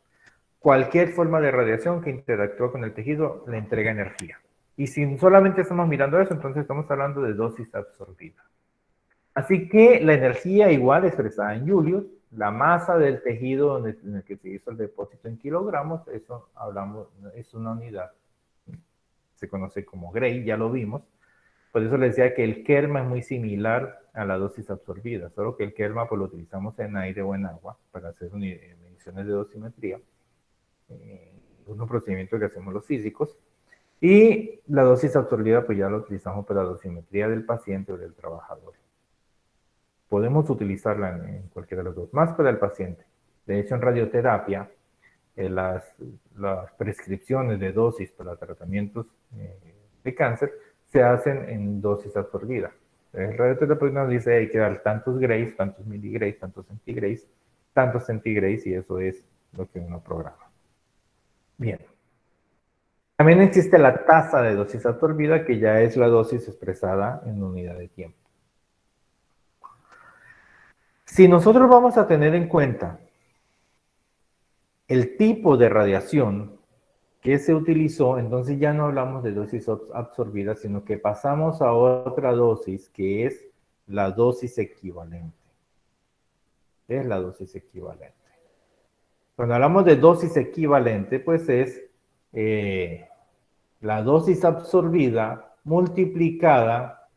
Speaker 1: Cualquier forma de radiación que interactúa con el tejido le entrega energía. Y si solamente estamos mirando eso, entonces estamos hablando de dosis absorbida. Así que la energía igual expresada en julios, la masa del tejido en el que se hizo el depósito en kilogramos, eso hablamos, es una unidad, se conoce como Gray, ya lo vimos. Por eso les decía que el kerma es muy similar a la dosis absorbida, solo que el kerma pues lo utilizamos en aire o en agua para hacer mediciones de dosimetría, unos procedimientos que hacemos los físicos, y la dosis absorbida pues ya la utilizamos para la dosimetría del paciente o del trabajador. Podemos utilizarla en cualquiera de los dos, más para el paciente. De hecho, en radioterapia, las prescripciones de dosis para tratamientos de cáncer se hacen en dosis absorbida. El radioterapeuta nos dice hay que dar tantos grays, tantos miligrays, tantos centigrays, y eso es lo que uno programa. Bien. También existe la tasa de dosis absorbida, que ya es la dosis expresada en unidad de tiempo. Si nosotros vamos a tener en cuenta el tipo de radiación que se utilizó, entonces ya no hablamos de dosis absorbida, sino que pasamos a otra dosis, que es la dosis equivalente. Es la dosis equivalente. Cuando hablamos de dosis equivalente, pues es la dosis absorbida multiplicada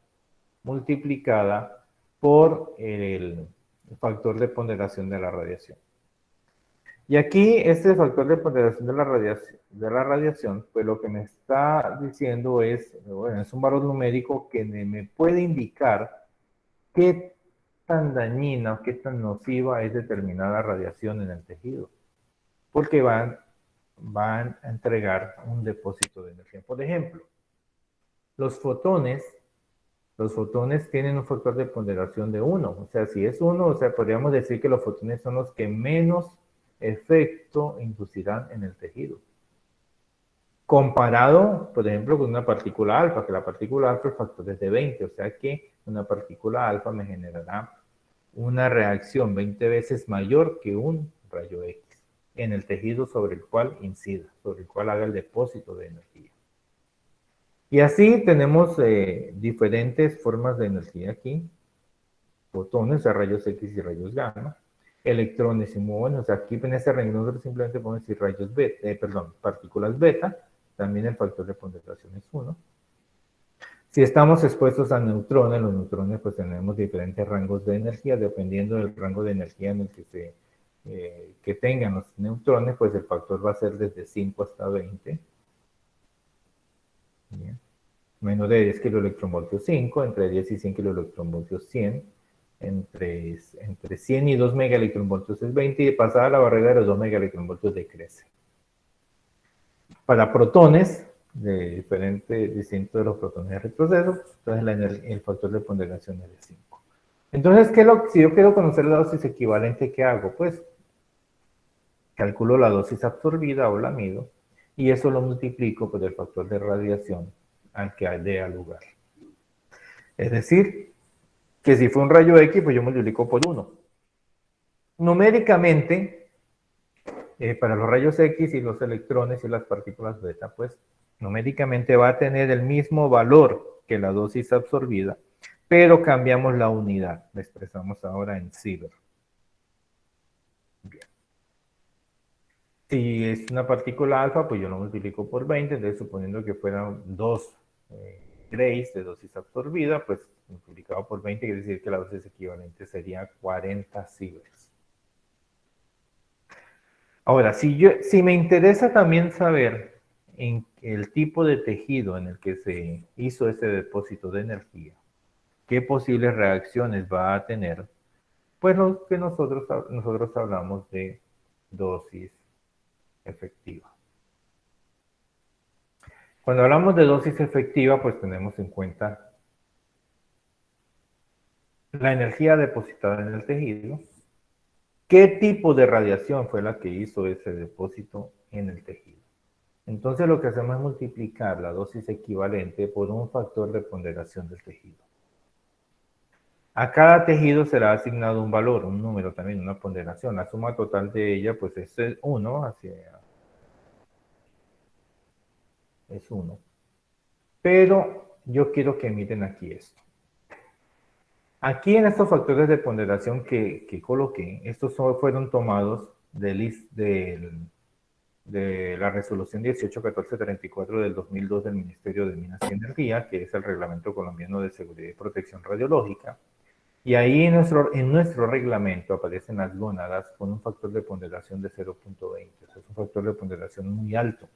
Speaker 1: por el factor de ponderación de la radiación. Y aquí este factor de ponderación de la radiación, pues lo que me está diciendo es, bueno, es un valor numérico que me puede indicar qué tan dañina o qué tan nociva es determinada radiación en el tejido, porque van a entregar un depósito de energía. Por ejemplo, los fotones tienen un factor de ponderación de 1. O sea, si es 1, o sea, podríamos decir que los fotones son los que menos efecto inducirán en el tejido. Comparado, por ejemplo, con una partícula alfa, que la partícula alfa el factor es de 20, o sea que una partícula alfa me generará una reacción 20 veces mayor que un rayo X en el tejido sobre el cual incida, sobre el cual haga el depósito de energía. Y así tenemos diferentes formas de energía aquí, fotones, a rayos X y rayos gamma, electrones y muones, o sea, aquí en este renglón nosotros simplemente podemos decir rayos beta, partículas beta, también el factor de ponderación es 1. Si estamos expuestos a neutrones, los neutrones pues tenemos diferentes rangos de energía, dependiendo del rango de energía en el que tengan los neutrones, pues el factor va a ser desde 5 hasta 20. Bien. menos de 10 kiloelectronvoltios 5, entre 10 y 100 kiloelectronvoltios 100, entre 100 y 2 megaelectronvoltios es 20, y pasada la barrera de los 2 megaelectronvoltios decrece. Para protones, distinto de los protones de retroceso, entonces el factor de ponderación es de 5. Entonces, si yo quiero conocer la dosis equivalente, ¿qué hago? Pues calculo la dosis absorbida o la mido, y eso lo multiplico por el factor de radiación al que dé lugar. Es decir, que si fue un rayo X, pues yo multiplico por 1. Numéricamente, para los rayos X y los electrones y las partículas beta, pues numéricamente va a tener el mismo valor que la dosis absorbida, pero cambiamos la unidad. La expresamos ahora en Sievert. Bien. Si es una partícula alfa, pues yo lo multiplico por 20, entonces suponiendo que fueran 2 grays de dosis absorbida, pues multiplicado por 20 quiere decir que la dosis equivalente sería 40 sieverts. Ahora, si me interesa también saber en el tipo de tejido en el que se hizo ese depósito de energía, qué posibles reacciones va a tener, pues lo que nosotros hablamos de dosis efectiva. Cuando hablamos de dosis efectiva, pues tenemos en cuenta la energía depositada en el tejido, qué tipo de radiación fue la que hizo ese depósito en el tejido. Entonces lo que hacemos es multiplicar la dosis equivalente por un factor de ponderación del tejido. A cada tejido será asignado un valor, un número también, una ponderación. La suma total de ella, pues es 1, es 1. Pero yo quiero que miren aquí esto. Aquí en estos factores de ponderación que coloqué, estos fueron tomados de la resolución 181434 del 2002 del Ministerio de Minas y Energía, que es el Reglamento Colombiano de Seguridad y Protección Radiológica. Y ahí en nuestro reglamento aparecen las gónadas con un factor de ponderación de 0.20. O sea, es un factor de ponderación muy alto.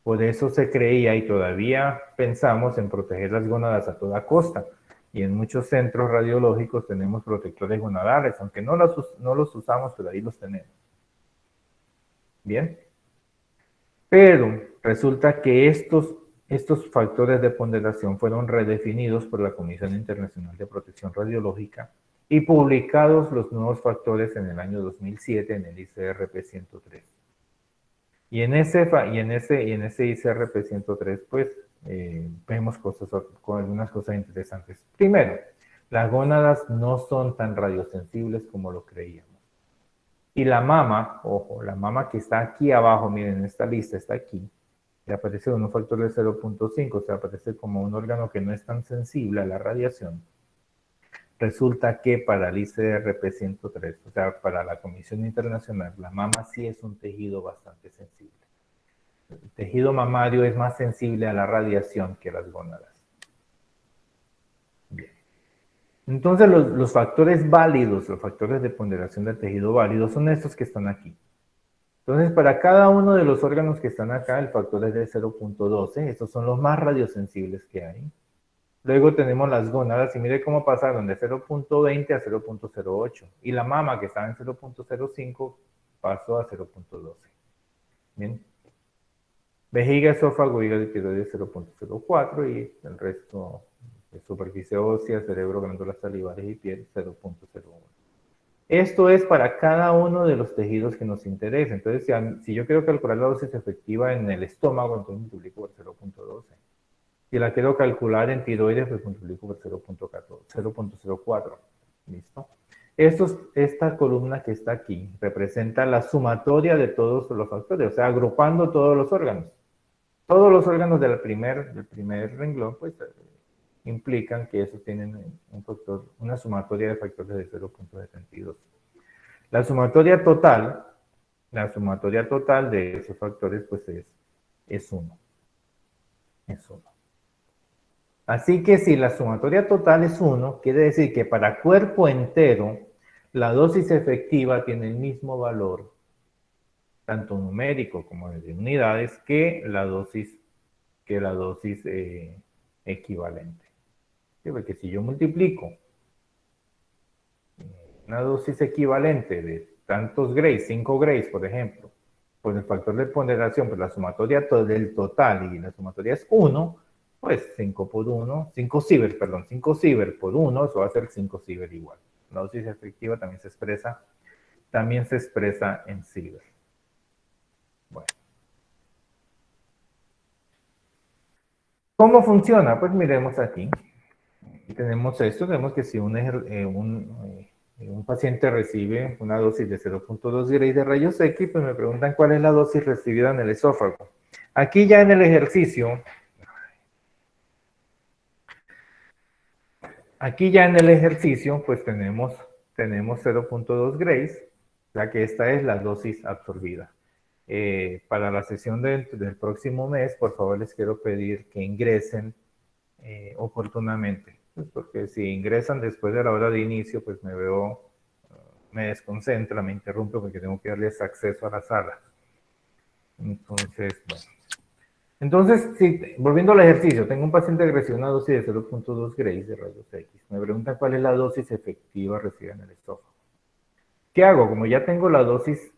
Speaker 1: Por eso se creía y todavía pensamos en proteger las gónadas a toda costa. Y en muchos centros radiológicos tenemos protectores gonadales, aunque no los usamos, pero ahí los tenemos. Bien. Pero resulta que estos factores de ponderación fueron redefinidos por la Comisión Internacional de Protección Radiológica y publicados los nuevos factores en el año 2007 en el ICRP 103. Y en ese ICRP 103, pues, vemos algunas cosas interesantes. Primero, las gónadas no son tan radiosensibles como lo creíamos. Y la mama, ojo, la mama que está aquí abajo, miren, esta lista está aquí, le aparece con un factor de 0.5, o sea, aparece como un órgano que no es tan sensible a la radiación. Resulta que para el ICRP 103, o sea, para la Comisión Internacional, la mama sí es un tejido bastante sensible. El tejido mamario es más sensible a la radiación que las gónadas. Bien. Entonces, los factores válidos, los factores de ponderación del tejido válido, son estos que están aquí. Entonces, para cada uno de los órganos que están acá, el factor es de 0.12. Estos son los más radiosensibles que hay. Luego tenemos las gónadas, y mire cómo pasaron de 0.20 a 0.08. Y la mama, que estaba en 0.05, pasó a 0.12. Bien. Vejiga, esófago, hígado y tiroides 0.04, y el resto de superficie ósea, cerebro, glándulas salivares y piel 0.01. Esto es para cada uno de los tejidos que nos interesa. Entonces, si yo quiero calcular la dosis efectiva en el estómago, entonces multiplico por 0.12. Si la quiero calcular en tiroides, pues multiplico por 0.04. ¿Listo? Esta columna que está aquí representa la sumatoria de todos los factores, o sea, agrupando todos los órganos. Todos los órganos del primer renglón, pues, implican que esos tienen una sumatoria de factores de 0.72. La sumatoria total de esos factores, pues, es 1. Es 1. Así que si la sumatoria total es 1, quiere decir que para cuerpo entero, la dosis efectiva tiene el mismo valor, tanto numérico como de unidades, que la dosis que la dosis equivalente. ¿Sí? Porque si yo multiplico una dosis equivalente de tantos grays, 5 grays, por ejemplo, por el factor de ponderación, pues la sumatoria del total y la sumatoria es 1, pues 5 por 1, 5 ciber, perdón, 5 ciber por 1, eso va a ser 5 ciber igual. La dosis efectiva también se expresa en ciber. Bueno. ¿Cómo funciona? Pues miremos aquí. Tenemos esto, tenemos que si un paciente recibe una dosis de 0.2 grays de rayos X, pues me preguntan cuál es la dosis recibida en el esófago. Aquí ya en el ejercicio, pues tenemos 0.2 grays, ya que esta es la dosis absorbida. Para la sesión del próximo mes, por favor les quiero pedir que ingresen oportunamente, pues porque si ingresan después de la hora de inicio, pues me desconcentra, me interrumpe porque tengo que darles acceso a la sala. Entonces, bueno. Entonces, volviendo al ejercicio, tengo un paciente que recibe una dosis de 0.2 grays de rayos X. Me preguntan cuál es la dosis efectiva recibida en el esófago. ¿Qué hago? Como ya tengo la dosis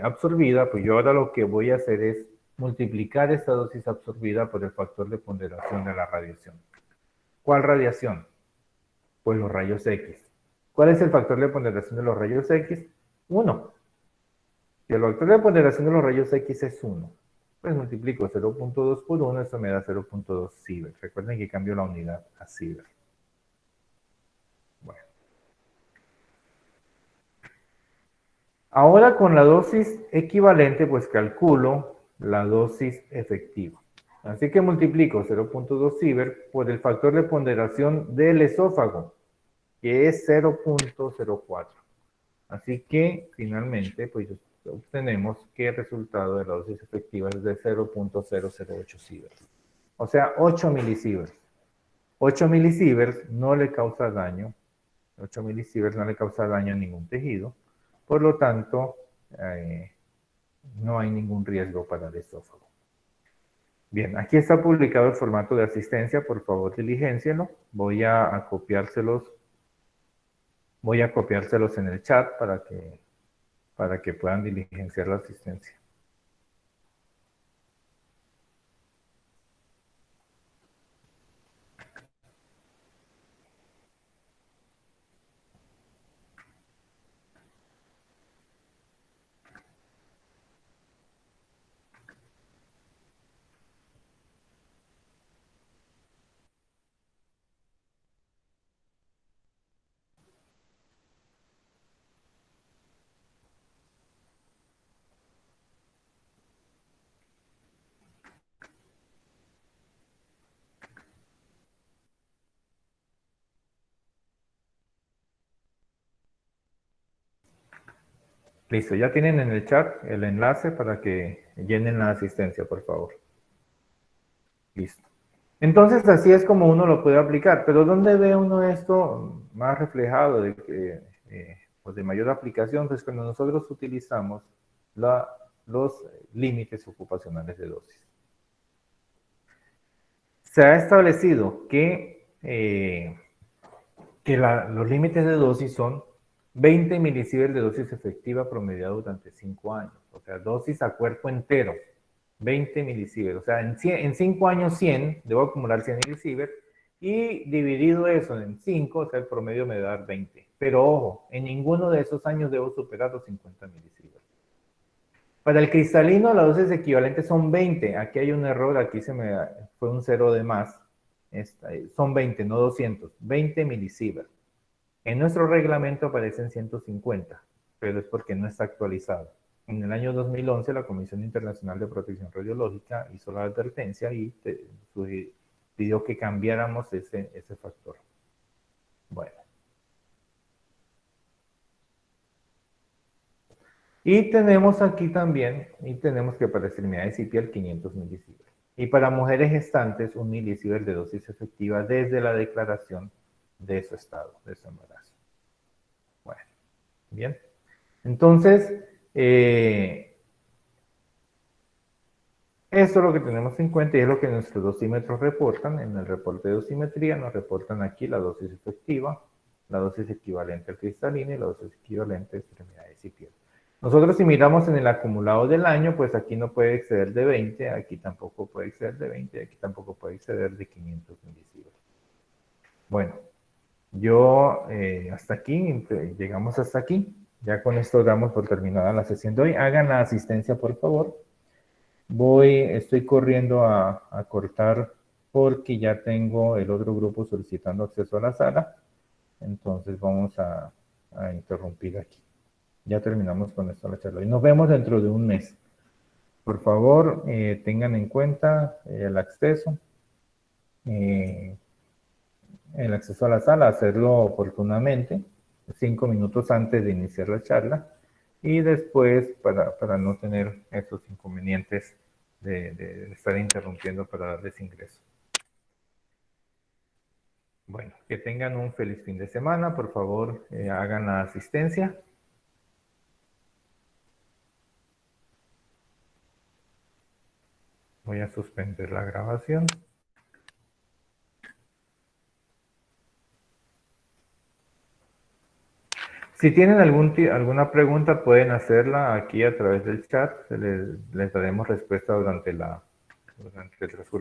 Speaker 1: absorbida, pues yo ahora lo que voy a hacer es multiplicar esta dosis absorbida por el factor de ponderación de la radiación. ¿Cuál radiación? Pues los rayos X. ¿Cuál es el factor de ponderación de los rayos X? 1. Si el factor de ponderación de los rayos X es 1, pues multiplico 0.2 por 1, eso me da 0.2 ciber. Recuerden que cambio la unidad a ciber. Bueno. Ahora con la dosis equivalente, pues calculo la dosis efectiva. Así que multiplico 0.2 ciber por el factor de ponderación del esófago, que es 0.04. Así que finalmente, pues obtenemos que el resultado de la dosis efectiva es de 0.008 sieverts. O sea, 8 milisieverts. 8 milisieverts no le causa daño. 8 milisieverts no le causa daño a ningún tejido. Por lo tanto, no hay ningún riesgo para el esófago. Bien, aquí está publicado el formato de asistencia. Por favor, diligéncienlo. Voy a copiárselos en el chat para que puedan diligenciar la asistencia. Listo, ya tienen en el chat el enlace para que llenen la asistencia, por favor. Listo. Entonces, así es como uno lo puede aplicar. Pero ¿dónde ve uno esto más reflejado de mayor aplicación? Pues cuando nosotros utilizamos los límites ocupacionales de dosis. Se ha establecido que los límites de dosis son 20 milisieverts de dosis efectiva promediada durante 5 años. O sea, dosis a cuerpo entero, 20 milisieverts. O sea, en 5 años 100, debo acumular 100 milisieverts y dividido eso en 5, o sea, el promedio me da 20. Pero ojo, en ninguno de esos años debo superar los 50 milisieverts. Para el cristalino, las dosis equivalentes son 20. Aquí hay un error, aquí fue un 0 de más. Son 20, no 200. 20 milisieverts. En nuestro reglamento aparecen 150, pero es porque no está actualizado. En el año 2011, la Comisión Internacional de Protección Radiológica hizo la advertencia y pidió que cambiáramos ese factor. Bueno. Y tenemos aquí también, que para extremidades y piel, 500 milisieverts. Y para mujeres gestantes, 1 milisievert de dosis efectiva desde la declaración de su estado, de su embarazo. Bueno, bien. Entonces, Esto es lo que tenemos en cuenta y es lo que nuestros dosímetros reportan. En el reporte de dosimetría nos reportan aquí la dosis efectiva, la dosis equivalente al cristalino y la dosis equivalente a extremidades y piel. Nosotros si miramos en el acumulado del año, pues aquí no puede exceder de 20, aquí tampoco puede exceder de 20, aquí tampoco puede exceder de 500 milisievert. Bueno, yo hasta aquí, llegamos hasta aquí. Ya con esto damos por terminada la sesión de hoy. Hagan la asistencia, por favor. Estoy corriendo a cortar porque ya tengo el otro grupo solicitando acceso a la sala. Entonces vamos a interrumpir aquí. Ya terminamos con esto la charla. Y nos vemos dentro de un mes. Por favor, tengan en cuenta eh, el acceso a la sala, hacerlo oportunamente, 5 minutos antes de iniciar la charla, y después para no tener esos inconvenientes de estar interrumpiendo para darles ingreso. Bueno, que tengan un feliz fin de semana, por favor, hagan la asistencia. Voy a suspender la grabación. Si tienen alguna pregunta, pueden hacerla aquí a través del chat. Les daremos respuesta durante el transcurso.